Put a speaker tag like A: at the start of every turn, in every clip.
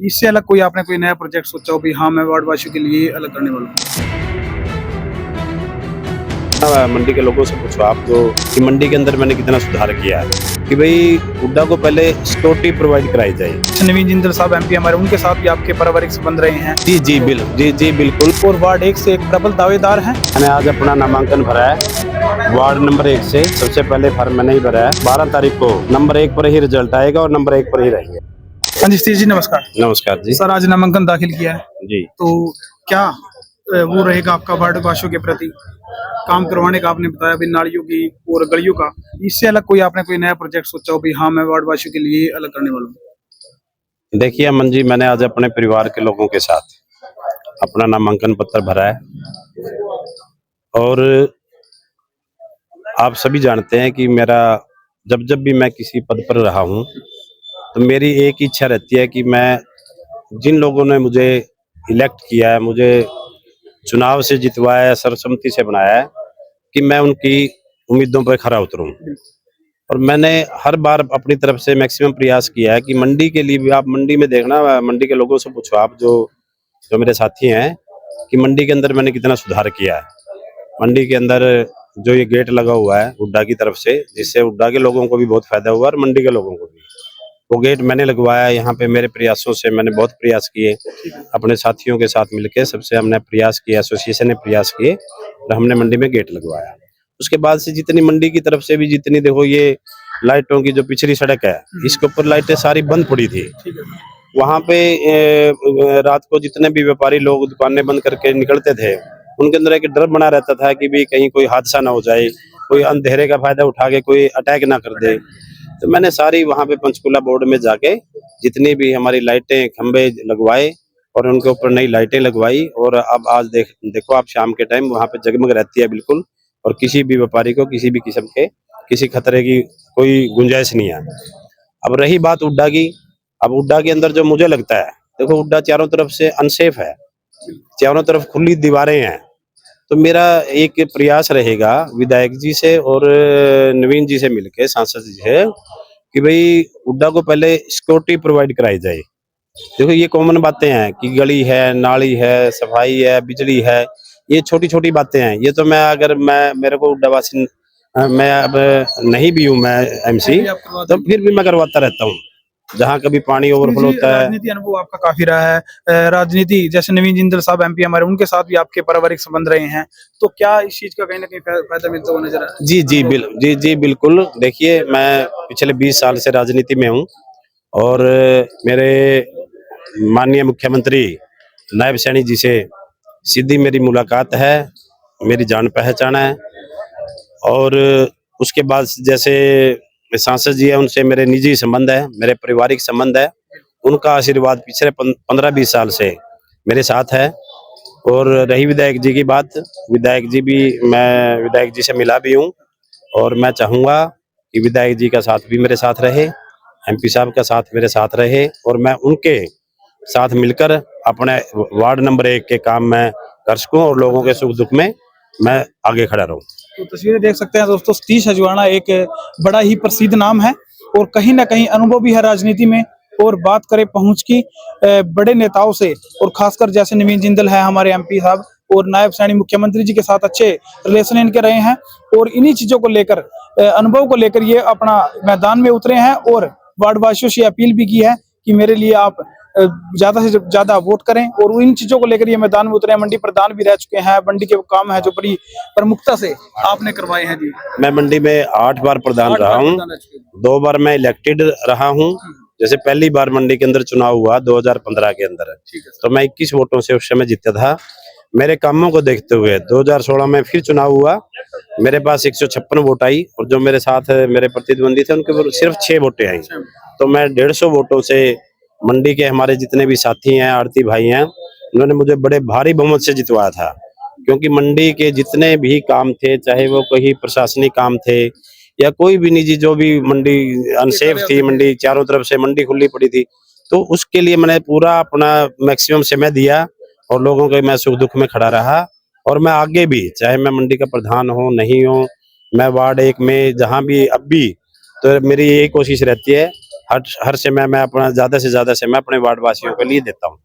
A: इससे अलग कोई आपने कोई नया प्रोजेक्ट सोचा हो भी हाँ मैं वार्ड वासियों के लिए अलग करने वाला हूँ?
B: मंडी के लोगों से पूछो आप जो कि मंडी के अंदर मैंने कितना सुधार किया है कि भाई हुड्डा को पहले सिक्योरिटी प्रोवाइड कराई जाए।
A: नवीन जिंदल साहब एमपी हमारे, उनके साथ भी आपके पारिवारिक संबंध रहे हैं।
B: जी बिल्कुल।
A: और वार्ड 1 से एक डबल दावेदार हैं।
B: मैंने आज अपना नामांकन भरा है वार्ड नंबर 1 से। सबसे पहले फॉर्म मैंने ही भरा है। 12 तारीख को नंबर 1 पर ही रिजल्ट आएगा और नंबर 1 पर ही रहेंगे।
A: हाँ जी सतीश जी, नमस्कार।
B: नमस्कार जी।
A: सर आज नामांकन दाखिल किया है,
B: जी
A: तो क्या वो रहेगा आपका वार्ड वासियों के प्रति काम करवाने का? आपने बताया भी नालियों की और गलियों का। इससे अलग कोई आपने कोई नया प्रोजेक्ट सोचा हो भी हाँ मैं वार्ड वासियों के लिए अलग करने वाला हूँ?
B: देखिए अमन जी, मैंने आज अपने परिवार के लोगों के साथ अपना नामांकन पत्र भरा है और आप सभी जानते हैं कि मेरा जब भी मैं किसी पद पर रहा हूं तो मेरी एक ही इच्छा रहती है कि मैं जिन लोगों ने मुझे इलेक्ट किया है, मुझे चुनाव से जितवाया है, सर्वसम्मति से बनाया है, कि मैं उनकी उम्मीदों पर खरा उतरूं। और मैंने हर बार अपनी तरफ से मैक्सिमम प्रयास किया है कि मंडी के लिए भी, आप मंडी में देखना, मंडी के लोगों से पूछो आप जो मेरे साथी हैं, कि मंडी के अंदर मैंने कितना सुधार किया है। मंडी के अंदर जो ये गेट लगा हुआ है हुड्डा की तरफ से, जिससे हुड्डा के लोगों को भी बहुत फायदा हुआ और मंडी के लोगों को भी, वो गेट मैंने लगवाया। यहाँ पे मेरे प्रयासों से मैंने बहुत प्रयास किए, अपने साथियों के साथ मिलकर सबसे हमने प्रयास किया, एसोसिएशन ने प्रयास किए और हमने मंडी में गेट लगवाया। उसके बाद से जितनी मंडी की तरफ से भी जितनी, देखो ये लाइटों की जो पिछली सड़क है, इसके ऊपर लाइटें सारी बंद पड़ी थी। वहाँ पे रात को जितने भी व्यापारी लोग दुकानें बंद करके निकलते थे, उनके अंदर एक डर बना रहता था कि भी कहीं कोई हादसा ना हो जाए, कोई अंधेरे का फायदा उठा के कोई अटैक ना कर दे। तो मैंने सारी वहाँ पे पंचकूला बोर्ड में जाके जितनी भी हमारी लाइटें खंबे लगवाए और उनके ऊपर नई लाइटें लगवाई। और अब आज देखो आप, शाम के टाइम वहाँ पे जगमग रहती है बिल्कुल, और किसी भी व्यापारी को किसी भी किस्म के किसी खतरे की कोई गुंजाइश नहीं है। अब रही बात हुड्डा की, अब हुड्डा के अंदर जो मुझे लगता है, देखो हुड्डा चारों तरफ से अनसेफ है, चारों तरफ खुली दीवारें हैं। तो मेरा एक प्रयास रहेगा विधायक जी से और नवीन जी से मिलके, सांसद जी से, कि भाई हुड्डा को पहले सिक्योरिटी प्रोवाइड कराई जाए। देखो ये कॉमन बातें हैं कि गली है, नाली है, सफाई है, बिजली है, ये छोटी छोटी बातें हैं। ये तो मैं, अगर मैं, मेरे को हुड्डा वासी, मैं अब नहीं भी हूँ मैं एमसी, तो फिर भी मैं करवाता रहता हूँ जहाँ कभी पानी ओवरफ्लो होता है।
A: राजनीति अनुभव आपका काफी रहा है। राजनीति जैसे नवीन जिंदल साहब एमपी हमारे, उनके साथ भी आपके पारिवारिक संबंध रहे हैं, तो क्या इस चीज का कहीं ना कहीं फायदा मिलता हुआ नजर आया?
B: जी बिल्कुल। देखिए मैं पिछले 20 साल से राजनीति में हूँ और मेरे माननीय मुख्यमंत्री नायब सैनी जी से सीधी मेरी मुलाकात है, मेरी जान पहचान है। और उसके बाद जैसे सांसद जी है, उनसे मेरे निजी संबंध है, मेरे पारिवारिक संबंध है। उनका आशीर्वाद पिछले 15-20 साल से मेरे साथ है। और रही विधायक जी की बात, विधायक जी भी, मैं विधायक जी से मिला भी हूँ और मैं चाहूँगा कि विधायक जी का साथ भी मेरे साथ रहे, एमपी साहब का साथ मेरे साथ रहे, और मैं उनके साथ मिलकर अपने वार्ड नंबर 1 के काम में कर सकूँ और लोगों के सुख दुख में मैं आगे खड़ा रहूँ।
A: तो तस्वीरें देख सकते हैं दोस्तों, सतीश हजवाना एक बड़ा ही प्रसिद्ध नाम है और कहीं ना कहीं अनुभव भी है राजनीति में। और बात करें पहुंच की बड़े नेताओं से, और खासकर जैसे नवीन जिंदल है हमारे एमपी साहब, और नायब सैनी मुख्यमंत्री जी के साथ अच्छे रिलेशन इनके रहे हैं। और इन्हीं चीजों को लेकर, अनुभव को लेकर ये अपना मैदान में उतरे हैं और वार्ड वासियों से अपील भी की है कि मेरे लिए आप ज्यादा से ज्यादा वोट करें। और इन चीजों को लेकर ये मैदान में उतरे हैं। मंडी प्रधान भी रह चुके हैं, मंडी के काम है जो बड़ी प्रमुखता से आपने करवाए हैं जी।
B: मैं मंडी में 8 बार प्रधान रहा हूँ, 2 बार मैं इलेक्टेड रहा हूँ। जैसे पहली बार मंडी के अंदर चुनाव हुआ 2015 के अंदर, तो मैं 21 वोटों से उस समय जीता था। मेरे कामों को देखते हुए 2016 में फिर चुनाव हुआ, मेरे पास 156 वोट आई और जो मेरे साथ मेरे प्रतिद्वंदी थे उनके सिर्फ 6 वोटें आई। तो मैं 150 वोटों से, मंडी के हमारे जितने भी साथी हैं, आड़ती भाई हैं, उन्होंने मुझे बड़े भारी बहुमत से जितवाया था। क्योंकि मंडी के जितने भी काम थे, चाहे वो कोई प्रशासनिक काम थे या कोई भी निजी, जो भी मंडी अनसेफ थी, मंडी चारों तरफ से मंडी खुली पड़ी थी, तो उसके लिए मैंने पूरा अपना मैक्सिमम समय दिया और लोगों के मैं सुख दुख में खड़ा रहा। और मैं आगे भी, चाहे मैं मंडी का प्रधान हो नहीं हो, मैं वार्ड 1 में जहां भी अब भी, तो मेरी यही कोशिश रहती है हर समय मैं अपना ज्यादा से ज्यादा समय अपने वार्ड वासियों के लिए देता हूँ।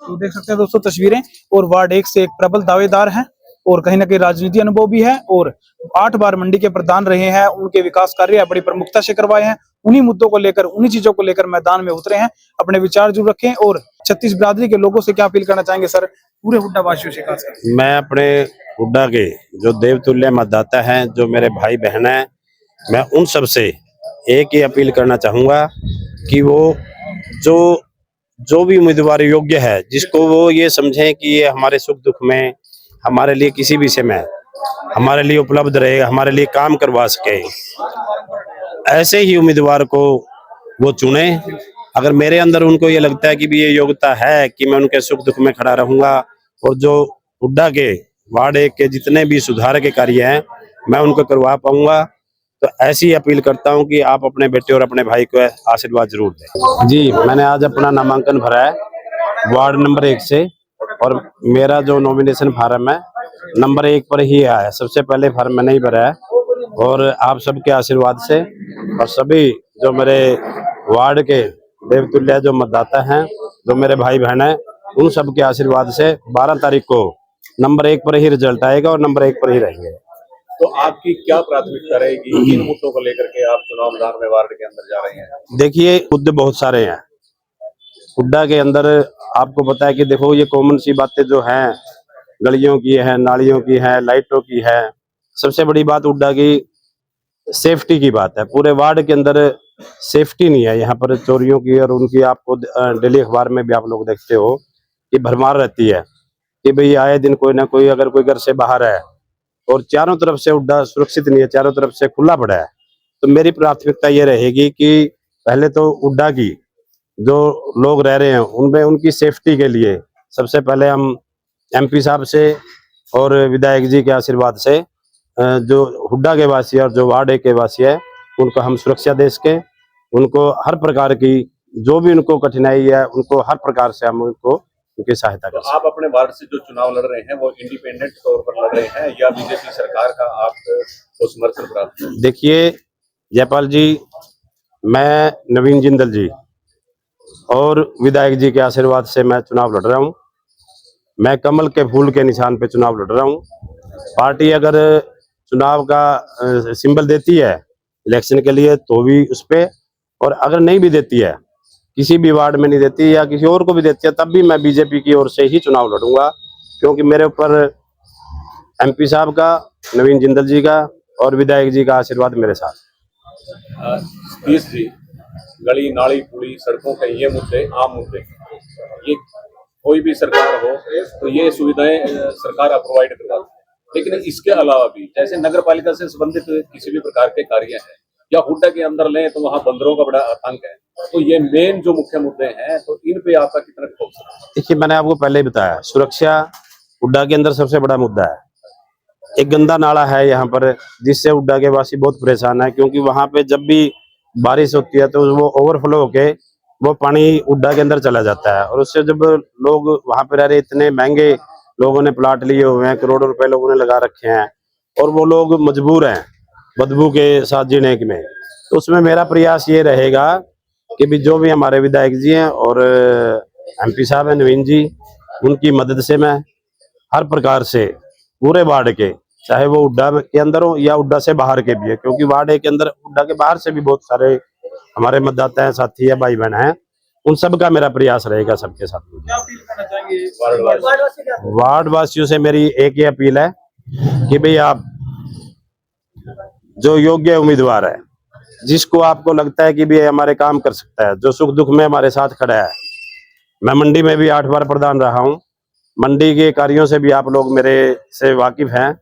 A: तो देख सकते हैं दोस्तों तस्वीरें, और वार्ड 1 से एक प्रबल दावेदार हैं और कहीं ना कहीं राजनीति अनुभव भी है, और 8 बार मंडी के प्रधान रहे हैं। उनके विकास कार्य बड़ी प्रमुखता से करवाए हैं। उन्हीं मुद्दों को लेकर, उन्हीं चीजों को लेकर मैदान में उतरे हैं। अपने विचार जरूर रखें। और 36 बिरादरी के लोगों से क्या अपील करना चाहेंगे सर, पूरे हुड्डा वासियों से खासकर?
B: मैं अपने हुड्डा के जो देवतुल्य मतदाता हैं, जो मेरे भाई बहन हैं, मैं उन सब से एक ही अपील करना चाहूंगा कि वो जो भी उम्मीदवार योग्य है, जिसको वो ये समझें कि ये हमारे सुख दुख में, हमारे लिए किसी भी समय हमारे लिए उपलब्ध रहे, हमारे लिए काम करवा सके, ऐसे ही उम्मीदवार को वो चुने। अगर मेरे अंदर उनको ये लगता है कि भी ये योग्यता है कि मैं उनके सुख दुख में खड़ा रहूंगा, और जो हुड्डा के वार्ड 1 के जितने भी सुधार के कार्य हैं मैं उनको करवा पाऊंगा, तो ऐसी अपील करता हूं कि आप अपने बेटे और अपने भाई को आशीर्वाद जरूर दें। जी, मैंने आज अपना नामांकन भरा है वार्ड नंबर 1 से, और मेरा जो नॉमिनेशन फार्म है नंबर 1 पर ही आया है। सबसे पहले फार्म मैंने ही भरा है, और आप सबके आशीर्वाद से और सभी जो मेरे वार्ड के देवतुल्य जो मतदाता हैं, जो मेरे भाई बहन हैं, उन सबके आशीर्वाद से 12 तारीख को नंबर 1 पर ही रिजल्ट आएगा और नंबर 1 पर ही रहेंगे।
C: तो आपकी क्या प्राथमिकता रहेगी, किन मुद्दों को लेकर के आप चुनाव मैदान में वार्ड के अंदर जा रहे हैं?
B: देखिए, मुद्दे बहुत सारे हैं हुड्डा के अंदर। आपको पता है कि देखो, ये कॉमन सी बातें जो हैं, गलियों की है, नालियों की है, लाइटों की है। सबसे बड़ी बात हुड्डा की सेफ्टी की बात है। पूरे वार्ड के अंदर सेफ्टी नहीं है यहाँ पर, चोरियों की और उनकी। आपको डेली अखबार में भी आप लोग देखते हो कि भरमार रहती है कि भाई आए दिन कोई ना कोई, अगर कोई घर से बाहर है, और चारों तरफ से हुड्डा सुरक्षित नहीं है, चारों तरफ से खुला पड़ा है। तो मेरी प्राथमिकता ये रहेगी कि पहले तो हुड्डा की जो लोग रह रहे हैं उनमें, उनकी सेफ्टी के लिए सबसे पहले हम MP साहब से और विधायक जी के आशीर्वाद से जो हुड्डा के वासी और जो वार्ड 1 के वासी है, उनको हम सुरक्षा दे सके। उनको हर प्रकार की जो भी उनको कठिनाई है, उनको हर प्रकार से हम उनको उनकी सहायता कर
C: तो आप अपने वार्ड से जो चुनाव लड़ रहे हैं वो इंडिपेंडेंट तौर पर लड़ रहे हैं या बीजेपी सरकार का आपको समर्थन प्राप्त है?
B: देखिए जयपाल जी, मैं नवीन जिंदल जी और विधायक जी के आशीर्वाद से मैं चुनाव लड़ रहा हूं। मैं कमल के फूल के निशान पे चुनाव लड़ रहा हूं। पार्टी अगर चुनाव का सिंबल देती है इलेक्शन के लिए तो भी उस पे, और अगर नहीं भी देती है, किसी भी वार्ड में नहीं देती या किसी और को भी देती है, तब भी मैं बीजेपी की ओर से ही चुनाव लड़ूंगा। क्योंकि मेरे ऊपर MP साहब का, नवीन जिंदल जी का और विधायक जी का आशीर्वाद मेरे साथ।
C: सतीश जी, गली नाली पुली सड़कों के ये मुद्दे आम मुद्दे, ये कोई भी सरकार हो तो ये सुविधाएं सरकार प्रोवाइड करवाती है। लेकिन इसके अलावा भी जैसे नगर पालिका से संबंधित किसी भी प्रकार के कार्य हैं, या हुड्डा के अंदर लें तो वहाँ बंदरों का बड़ा आतंक है, तो ये मेन जो मुख्य मुद्दे हैं, तो इन पे आपका कितना फोकस है?
B: देखिए, मैंने आपको पहले ही बताया, सुरक्षा हुड्डा के अंदर सबसे बड़ा मुद्दा है। एक गंदा नाला है यहाँ पर, जिससे हुड्डा के वासी बहुत परेशान है। क्योंकि वहां पे जब भी बारिश होती है तो वो ओवरफ्लो होके वो पानी हुड्डा के अंदर चला जाता है, और उससे जब लोग वहां पे रह रहे, इतने महंगे लोगों ने प्लाट लिए हुए हैं, करोड़ों रुपए लोगों ने लगा रखे हैं, और वो लोग मजबूर हैं बदबू के साथ जीने में। तो उसमें मेरा प्रयास ये रहेगा कि भी जो भी हमारे विधायक जी हैं और MP साहब हैं नवीन जी, उनकी मदद से मैं हर प्रकार से पूरे वार्ड के, चाहे वो हुड्डा के अंदर हो या हुड्डा से बाहर के भी है, क्योंकि वार्ड 1 के अंदर हुड्डा के बाहर से भी बहुत सारे हमारे मतदाता हैं, साथी है, भाई बहन हैं, उन सब का मेरा प्रयास रहेगा सबके साथ।
A: क्या अपील करना चाहेंगे
B: वार्ड वासियों से? मेरी एक ही अपील है कि भाई आप जो योग्य उम्मीदवार है, जिसको आपको लगता है कि भी हमारे काम कर सकता है, जो सुख दुख में हमारे साथ खड़ा है। मैं मंडी में भी 8 बार प्रधान रहा हूं। मंडी के कार्यों से भी आप लोग मेरे से वाकिफ हैं।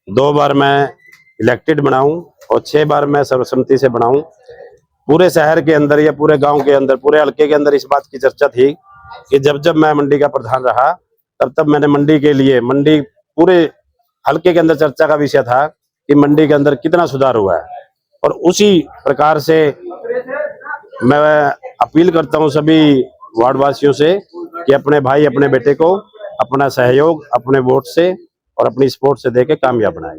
B: 2 बार मैं इलेक्टेड बना हूं और 6 बार मैं सर्वसम्मति से बना हूं। पूरे शहर के अंदर या पूरे गांव के अंदर, पूरे हल्के के अंदर इस बात की चर्चा थी कि जब जब मैं मंडी का प्रधान रहा, तब तब मैंने मंडी के लिए, मंडी पूरे हल्के के अंदर चर्चा का विषय था कि मंडी के अंदर कितना सुधार हुआ है। और उसी प्रकार से मैं अपील करता हूं सभी वार्ड वासियों से कि अपने भाई, अपने बेटे को अपना सहयोग अपने वोट से और अपनी सपोर्ट से देके कामयाब बनाए।